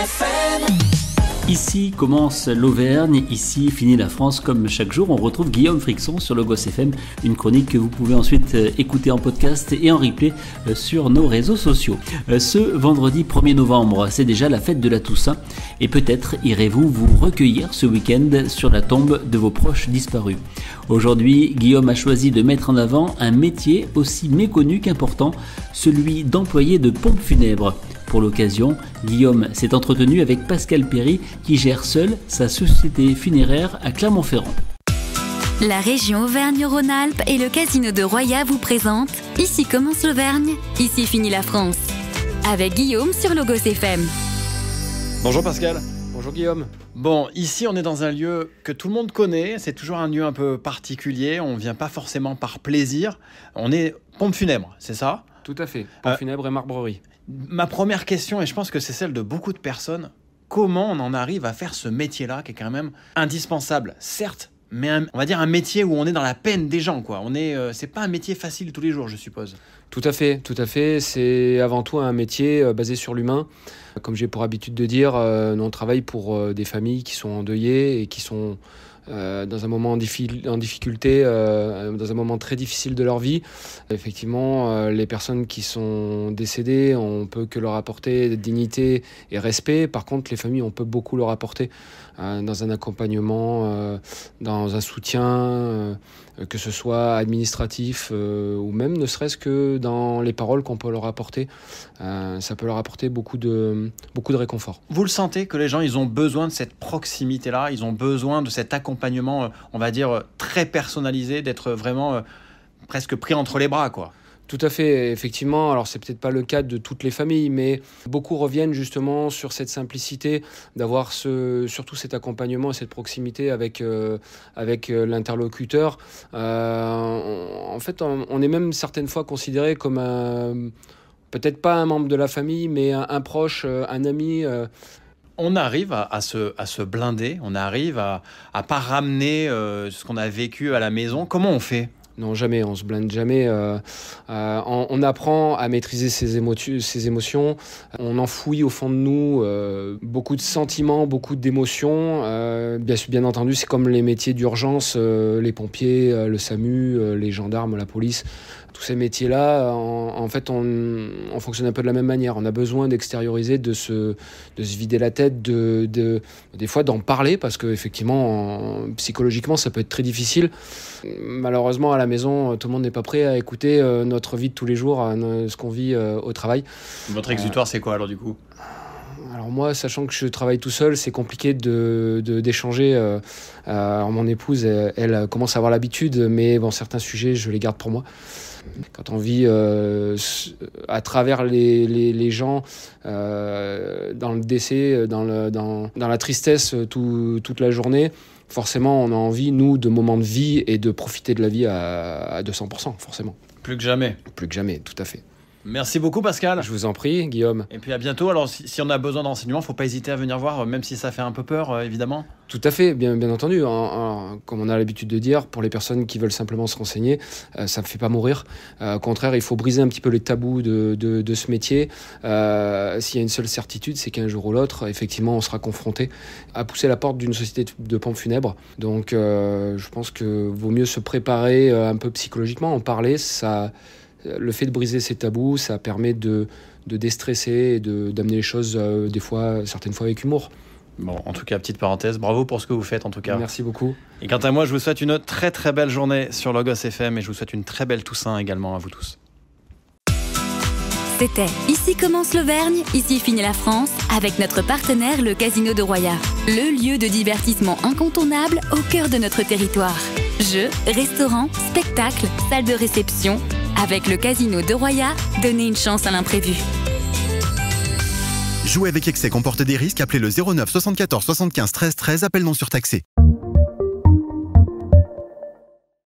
FM. Ici commence l'Auvergne, ici finit la France. Comme chaque jour, on retrouve Guillaume Frixon sur Logos FM, une chronique que vous pouvez ensuite écouter en podcast et en replay sur nos réseaux sociaux. Ce vendredi 1er novembre, c'est déjà la fête de la Toussaint et peut-être irez-vous vous recueillir ce week-end sur la tombe de vos proches disparus. Aujourd'hui, Guillaume a choisi de mettre en avant un métier aussi méconnu qu'important, celui d'employé de pompe funèbre. Pour l'occasion, Guillaume s'est entretenu avec Pascal Perry qui gère seul sa société funéraire à Clermont-Ferrand. La région Auvergne-Rhône-Alpes et le casino de Roya vous présentent Ici commence l'Auvergne, ici finit la France. Avec Guillaume sur Logos FM. Bonjour Pascal. Bonjour Guillaume. Bon, ici on est dans un lieu que tout le monde connaît, c'est toujours un lieu un peu particulier, on ne vient pas forcément par plaisir. On est pompe funèbre, c'est ça ? Tout à fait, pompe funèbre et marbrerie. Ma première question, et je pense que c'est celle de beaucoup de personnes, comment on en arrive à faire ce métier-là qui est quand même indispensable, certes, mais on va dire un métier où on est dans la peine des gens, quoi. C'est pas un métier facile tous les jours, je suppose. Tout à fait. C'est avant tout un métier basé sur l'humain. Comme j'ai pour habitude de dire, on travaille pour des familles qui sont endeuillées et qui sont dans un moment en difficulté, dans un moment très difficile de leur vie. Effectivement, les personnes qui sont décédées, on peut que leur apporter dignité et respect. Par contre, les familles, on peut beaucoup leur apporter dans un accompagnement, dans un soutien, que ce soit administratif ou même ne serait-ce que dans les paroles qu'on peut leur apporter. Ça peut leur apporter beaucoup de réconfort. Vous le sentez que les gens, ils ont besoin de cette proximité-là, ils ont besoin de cet accompagnement, on va dire, très personnalisé, d'être vraiment presque pris entre les bras, quoi. Tout à fait, effectivement. Alors, c'est peut-être pas le cas de toutes les familles, mais beaucoup reviennent justement sur cette simplicité d'avoir surtout cet accompagnement et cette proximité avec l'interlocuteur. En fait, on est même certaines fois considéré comme peut-être pas un membre de la famille, mais un proche, un ami. On arrive à se blinder, on arrive à pas ramener ce qu'on a vécu à la maison. Comment on fait ? Non, jamais, on se blinde jamais. On apprend à maîtriser ses émotions. On enfouit au fond de nous beaucoup de sentiments, beaucoup d'émotions. Bien entendu, c'est comme les métiers d'urgence, les pompiers, le SAMU, les gendarmes, la police. Tous ces métiers-là, en fait, on fonctionne un peu de la même manière. On a besoin d'extérioriser, de se vider la tête, des fois d'en parler, parce qu'effectivement, psychologiquement, ça peut être très difficile. Malheureusement, à la maison, tout le monde n'est pas prêt à écouter notre vie de tous les jours, ce qu'on vit au travail. Votre exutoire, c'est quoi alors du coup ? Alors moi, sachant que je travaille tout seul, c'est compliqué d'échanger. Alors mon épouse, elle commence à avoir l'habitude, mais bon, certains sujets, je les garde pour moi. Quand on vit à travers les gens, dans le décès, dans la tristesse toute la journée, forcément, on a envie, nous, de moments de vie et de profiter de la vie à 200%, forcément. Plus que jamais. Plus que jamais, tout à fait. Merci beaucoup Pascal. Je vous en prie Guillaume. Et puis à bientôt. Alors si on a besoin d'enseignements, faut pas hésiter à venir voir, même si ça fait un peu peur évidemment. Tout à fait, bien entendu. Comme on a l'habitude de dire, pour les personnes qui veulent simplement se renseigner, ça ne fait pas mourir. Au contraire, il faut briser un petit peu les tabous de ce métier. S'il y a une seule certitude, c'est qu'un jour ou l'autre, effectivement, on sera confronté à pousser la porte d'une société de pompes funèbres. Donc je pense que vaut mieux se préparer un peu psychologiquement, en parler. Le fait de briser ces tabous, ça permet de déstresser et d'amener les choses, certaines fois avec humour. Bon, en tout cas, petite parenthèse, bravo pour ce que vous faites en tout cas. Merci beaucoup. Et quant à moi, je vous souhaite une très très belle journée sur Logos FM et je vous souhaite une très belle Toussaint également à vous tous. C'était Ici commence l'Auvergne, ici finit la France, avec notre partenaire le Casino de Roya. Le lieu de divertissement incontournable au cœur de notre territoire. Jeux, restaurants, spectacles, salles de réception. Avec le Casino de Roya, donnez une chance à l'imprévu. Jouer avec excès comporte des risques. Appelez le 09 74 75 13 13, appel non surtaxé.